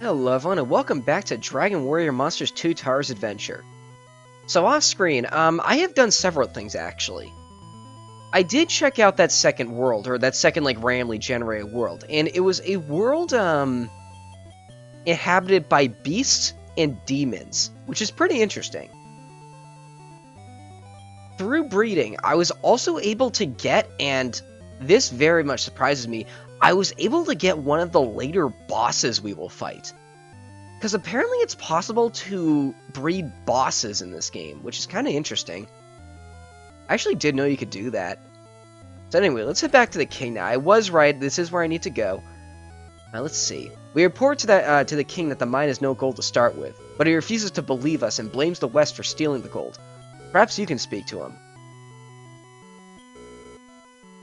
Hello everyone and welcome back to Dragon Warrior Monsters 2 Towers Adventure. So off screen, I have done several things actually. I did check out that second world, or that second randomly generated world, and it was a world inhabited by beasts and demons, which is pretty interesting. Through breeding, I was also able to get, and this very much surprises me, I was able to get one of the later bosses we will fight. Because apparently it's possible to breed bosses in this game, which is kind of interesting. I actually did know you could do that. So anyway, let's head back to the king now. I was right, this is where I need to go. Now let's see. We report to the king that the mine has no gold to start with, but he refuses to believe us and blames the West for stealing the gold. Perhaps you can speak to him.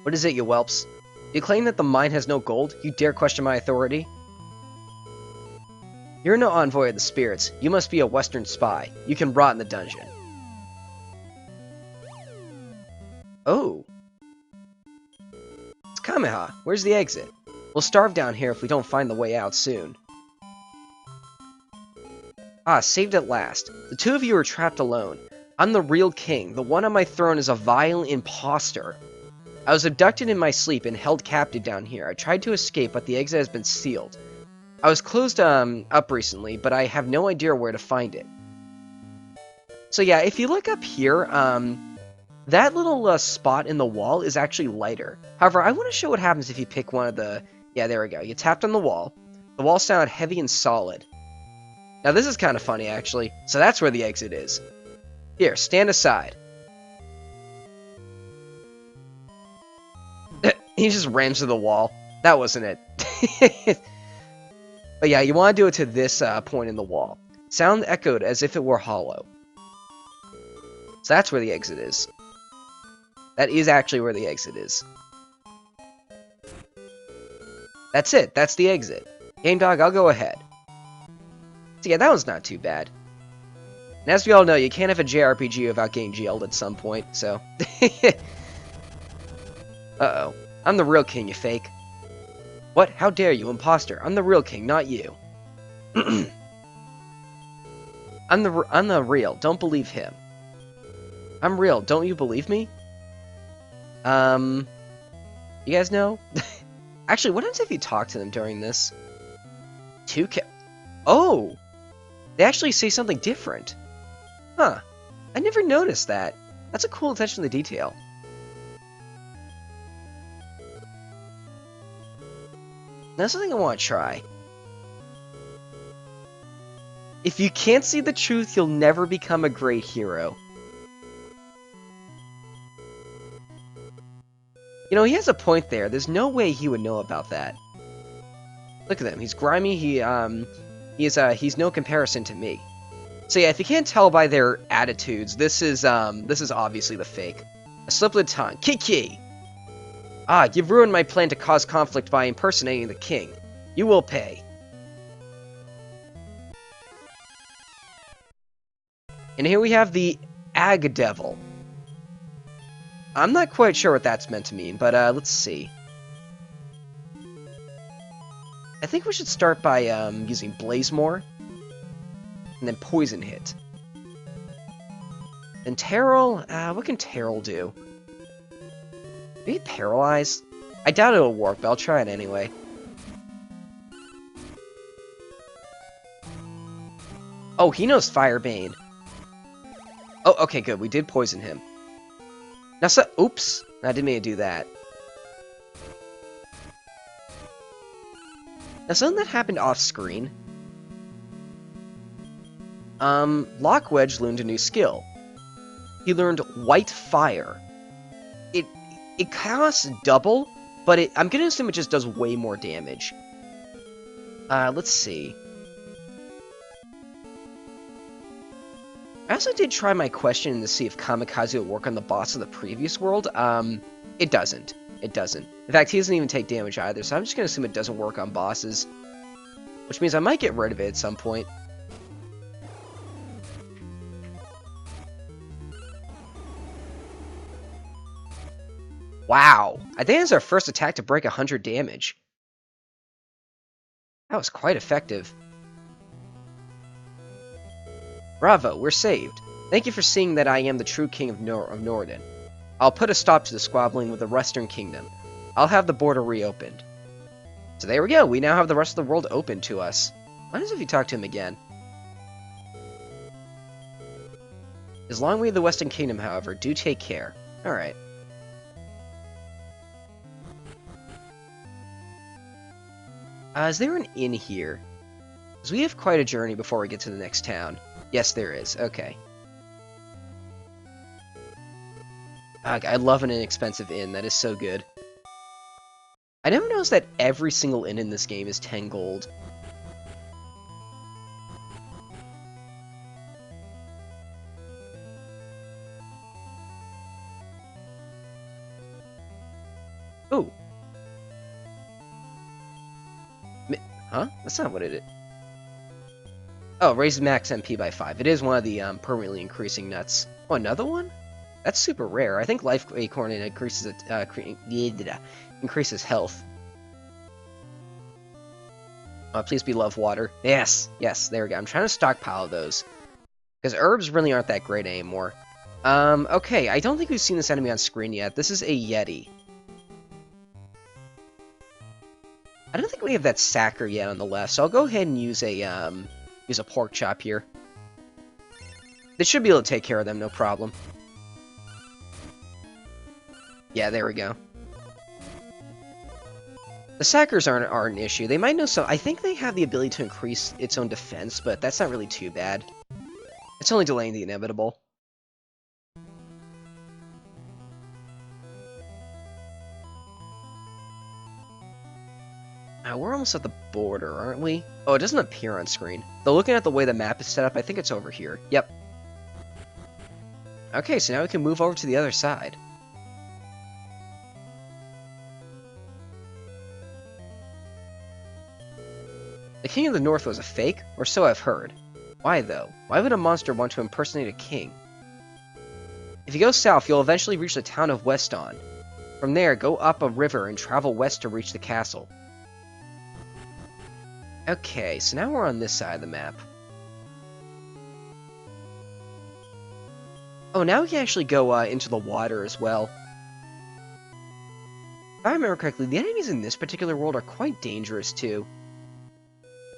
What is it, you whelps? You claim that the mine has no gold? You dare question my authority? You're no envoy of the spirits. You must be a Western spy. You can rot in the dungeon. Oh. It's Kameha. Where's the exit? We'll starve down here if we don't find the way out soon. Ah, saved at last. The two of you are trapped alone. I'm the real king. The one on my throne is a vile imposter. I was abducted in my sleep and held captive down here. I tried to escape, but the exit has been sealed. I was closed up recently, but I have no idea where to find it. So yeah, if you look up here, that little spot in the wall is actually lighter. However, I want to show what happens if you pick one of the... Yeah, there we go. You tapped on the wall. The wall sounded heavy and solid. Now this is kind of funny, actually. So that's where the exit is. Here, stand aside. He just ran to the wall. That wasn't it. But yeah, you want to do it to this point in the wall. Sound echoed as if it were hollow. So that's where the exit is. That is actually where the exit is. That's it. That's the exit. Game Dog, I'll go ahead. So yeah, that one's not too bad. And as we all know, you can't have a JRPG without getting jailed at some point, so... Uh-oh. I'm the real king, you fake. What? How dare you, imposter? I'm the real king, not you. I'm the real. Don't believe him. I'm real. Don't you believe me? You guys know? Actually, what happens if you talk to them during this? Oh! They actually say something different. Huh. I never noticed that. That's a cool attention to detail. That's something I want to try. If you can't see the truth, you'll never become a great hero. You know, he has a point there. There's no way he would know about that. Look at him. He's grimy. He's no comparison to me. So yeah, if you can't tell by their attitudes, this is obviously the fake. A slip of the tongue. Kiki! Ah, you've ruined my plan to cause conflict by impersonating the king. You will pay. And here we have the Ag Devil. I'm not quite sure what that's meant to mean, but let's see. I think we should start by using Blazemore, and then Poison Hit. Then Terrell, what can Terrell do? Maybe Paralyze? I doubt it'll work, but I'll try it anyway. Oh, he knows Firebane. Oh, okay, good. We did poison him. Now, oops. I didn't mean to do that. Now, something that happened off-screen. Lockwedge learned a new skill. He learned White Fire. It costs double, but I'm gonna assume it just does way more damage. Let's see. I also did try my question to see if Kamikaze would work on the boss of the previous world. It doesn't. It doesn't. In fact, he doesn't even take damage either, so I'm just gonna assume it doesn't work on bosses. Which means I might get rid of it at some point. Wow, I think that's our first attack to break 100 damage. That was quite effective. Bravo, we're saved. Thank you for seeing that I am the true king of Norden. I'll put a stop to the squabbling with the Western Kingdom. I'll have the border reopened. So there we go, we now have the rest of the world open to us. What if you talk to him again? As long as we have the Western Kingdom, however, do take care. Alright. Is there an inn here? Because we have quite a journey before we get to the next town. Yes, there is. Okay. I love an inexpensive inn. That is so good. I never noticed that every single inn in this game is 10 gold. Ooh. Huh? That's not what it is. Oh, raise max MP by 5. It is one of the permanently increasing nuts. Oh, another one? That's super rare. I think Life Acorn increases increases health. Please be love water. Yes, yes, there we go. I'm trying to stockpile those. Because herbs really aren't that great anymore. Okay, I don't think we've seen this enemy on screen yet. This is a Yeti. I don't think we have that Sacker yet on the left, so I'll go ahead and use a pork chop here. They should be able to take care of them, no problem. Yeah, there we go. The Sackers aren't an issue. They might know some. I think they have the ability to increase its own defense, but that's not really too bad. It's only delaying the inevitable. We're almost at the border, aren't we? Oh, it doesn't appear on screen. Though looking at the way the map is set up, I think it's over here. Yep. Okay, so now we can move over to the other side. The King of the North was a fake, or so I've heard. Why, though? Why would a monster want to impersonate a king? If you go south, you'll eventually reach the town of Weston. From there, go up a river and travel west to reach the castle. Okay, so now we're on this side of the map. Oh, now we can actually go into the water as well. If I remember correctly, the enemies in this particular world are quite dangerous too.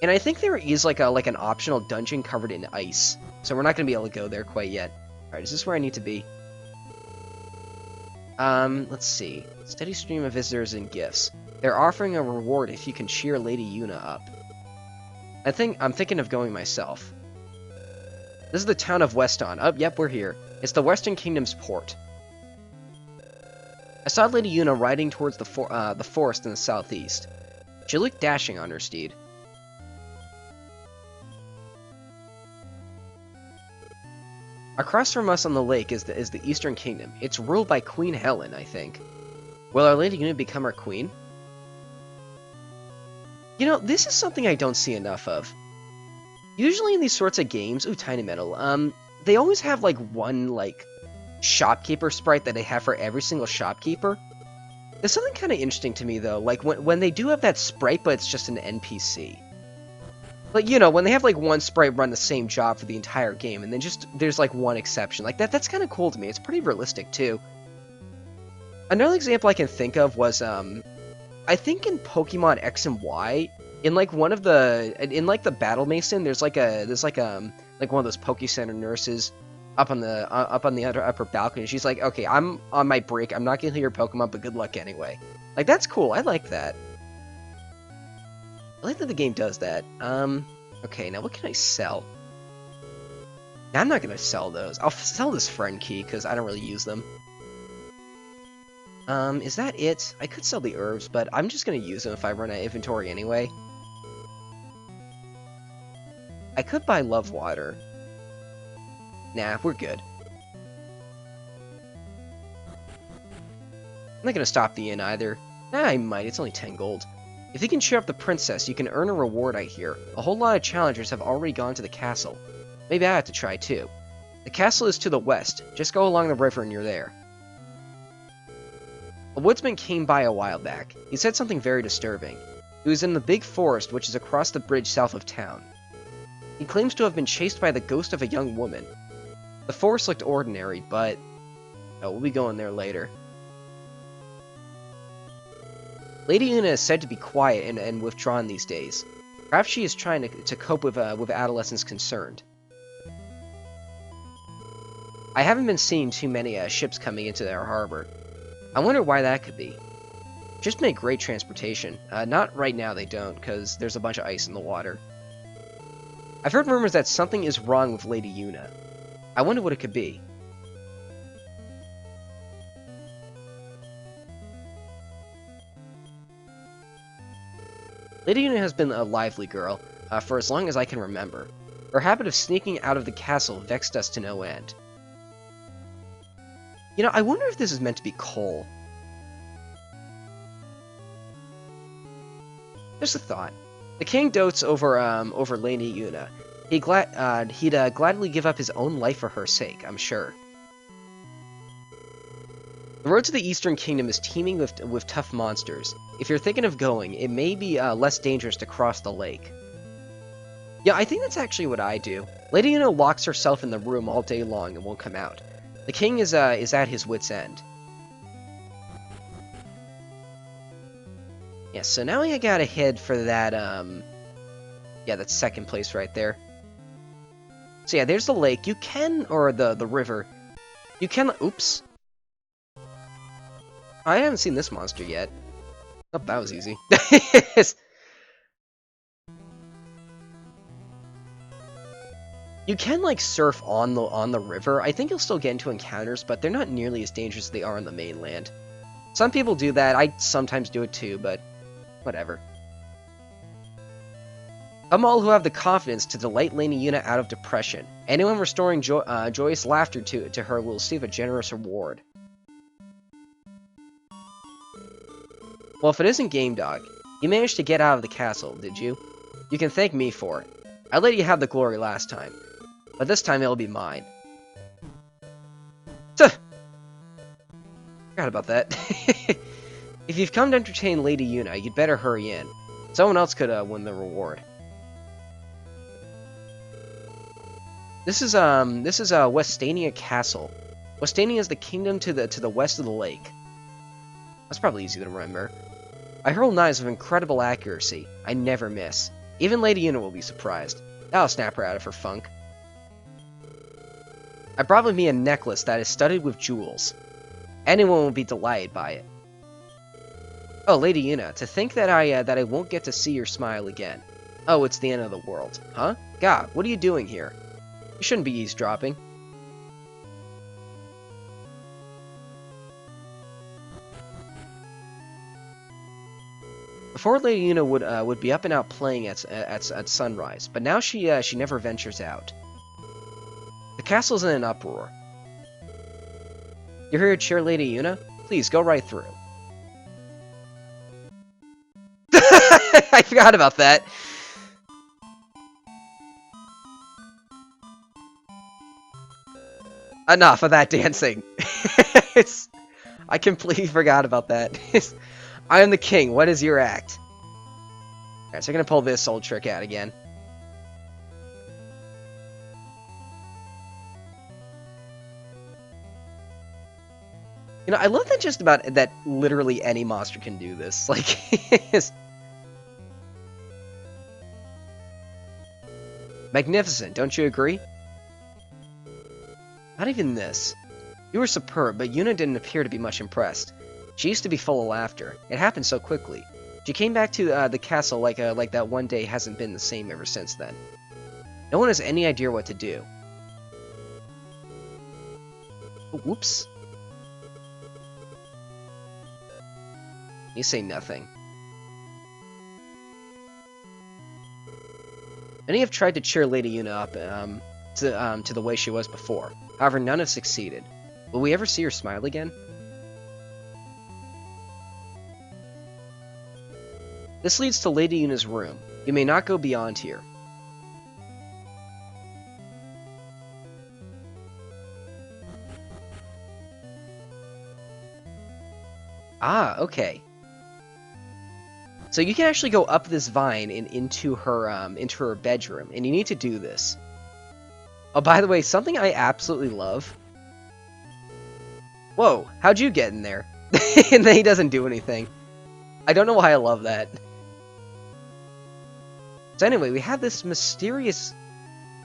And I think there is like an optional dungeon covered in ice. So we're not going to be able to go there quite yet. Alright, is this where I need to be? Let's see. Steady stream of visitors and gifts. They're offering a reward if you can cheer Lady Yuna up. I'm thinking of going myself. This is the town of Weston. Oh, yep, we're here. It's the Western Kingdom's port. I saw Lady Yuna riding towards the forest in the southeast. She looked dashing on her steed. Across from us on the lake is the Eastern Kingdom. It's ruled by Queen Helen, I think. Will our Lady Yuna become our queen? You know, this is something I don't see enough of. Usually in these sorts of games, ooh, tiny metal, they always have, like, one, like, shopkeeper sprite that they have for every single shopkeeper. There's something kind of interesting to me, though, like, when they do have that sprite, but it's just an NPC. Like, you know, when they have, like, one sprite run the same job for the entire game, and then just, there's, like, one exception. Like, that's kind of cool to me. It's pretty realistic, too. Another example I can think of was, I think in Pokemon X and Y, in like one of the the Battle Mason, there's like one of those Poke Center nurses up on the upper balcony. She's like, okay, I'm on my break. I'm not gonna heal your Pokemon, but good luck anyway. Like, that's cool. I like that. I like that the game does that. Okay, now what can I sell? Now, I'm not gonna sell those. I'll sell this friend key because I don't really use them. Is that it? I could sell the herbs, but I'm just gonna use them if I run out of inventory anyway. I could buy love water. Nah, we're good. I'm not gonna stop the inn either. Nah, I might, it's only 10 gold. If you can cheer up the princess, you can earn a reward, I hear. A whole lot of challengers have already gone to the castle. Maybe I have to try too. The castle is to the west. Just go along the river and you're there. A woodsman came by a while back. He said something very disturbing. He was in the big forest which is across the bridge south of town. He claims to have been chased by the ghost of a young woman. The forest looked ordinary, but... oh, we'll be going there later. Lady Una is said to be quiet and withdrawn these days. Perhaps she is trying to cope with adolescents concerned. I haven't been seeing too many ships coming into their harbor. I wonder why that could be. Ships make great transportation. Not right now they don't, because there's a bunch of ice in the water. I've heard rumors that something is wrong with Lady Una. I wonder what it could be. Lady Una has been a lively girl, for as long as I can remember. Her habit of sneaking out of the castle vexed us to no end. You know, I wonder if this is meant to be coal. Just a thought. The king dotes over Lady Una. He'd gladly give up his own life for her sake, I'm sure. The road to the Eastern Kingdom is teeming with tough monsters. If you're thinking of going, it may be less dangerous to cross the lake. Yeah, I think that's actually what I do. Lady Una locks herself in the room all day long and won't come out. The king is at his wit's end. Yeah, so now I gotta head for that, yeah, that's second place right there. So yeah, there's the lake. You can, or the river. You can, oops. I haven't seen this monster yet. Oh, that was easy. You can, like, surf on the river. I think you'll still get into encounters, but they're not nearly as dangerous as they are on the mainland. Some people do that. I sometimes do it too, but whatever. Come all who have the confidence to delight Lady Una out of depression. Anyone restoring joyous laughter to her will receive a generous reward. Well, if it isn't Game Dog, you managed to get out of the castle, did you? You can thank me for it. I let you have the glory last time, but this time it'll be mine. Tuh! Forgot about that. If you've come to entertain Lady Una, you'd better hurry in. Someone else could win the reward. This is Westania Castle. Westania is the kingdom to the west of the lake. That's probably easy to remember. I hurl knives with incredible accuracy. I never miss. Even Lady Una will be surprised. That'll snap her out of her funk. I brought with me a necklace that is studded with jewels. Anyone will be delighted by it. Oh, Lady Una, to think that I won't get to see your smile again. Oh, it's the end of the world. Huh? God, what are you doing here? You shouldn't be eavesdropping. Before, Lady Una would be up and out playing at sunrise, but now she never ventures out. The castle's in an uproar. You're here to cheer Lady Una? Please go right through. I forgot about that. Enough of that dancing. I completely forgot about that. I am the king. What is your act? Alright, so I'm gonna pull this old trick out again. You know, I love that just about that literally any monster can do this. Like, magnificent, don't you agree? Not even this. You were superb, but Una didn't appear to be much impressed. She used to be full of laughter. It happened so quickly. She came back to the castle like that one day hasn't been the same ever since then. No one has any idea what to do. Oh, whoops. You say nothing. Many have tried to cheer Lady Una up to the way she was before. However, none have succeeded. Will we ever see her smile again? This leads to Lady Una's room. You may not go beyond here. Ah, okay. So you can actually go up this vine and into her bedroom, and you need to do this. Oh, by the way, something I absolutely love. Whoa, how'd you get in there? And then he doesn't do anything. I don't know why I love that. So anyway, we have this mysterious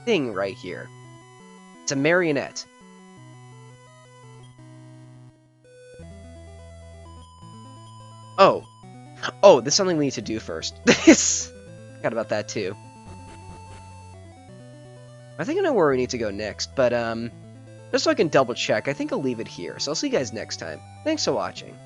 thing right here. It's a marionette. Oh. Oh, there's something we need to do first. Forgot about that too. I think I know where we need to go next, but just so I can double check, I think I'll leave it here. So I'll see you guys next time. Thanks for watching.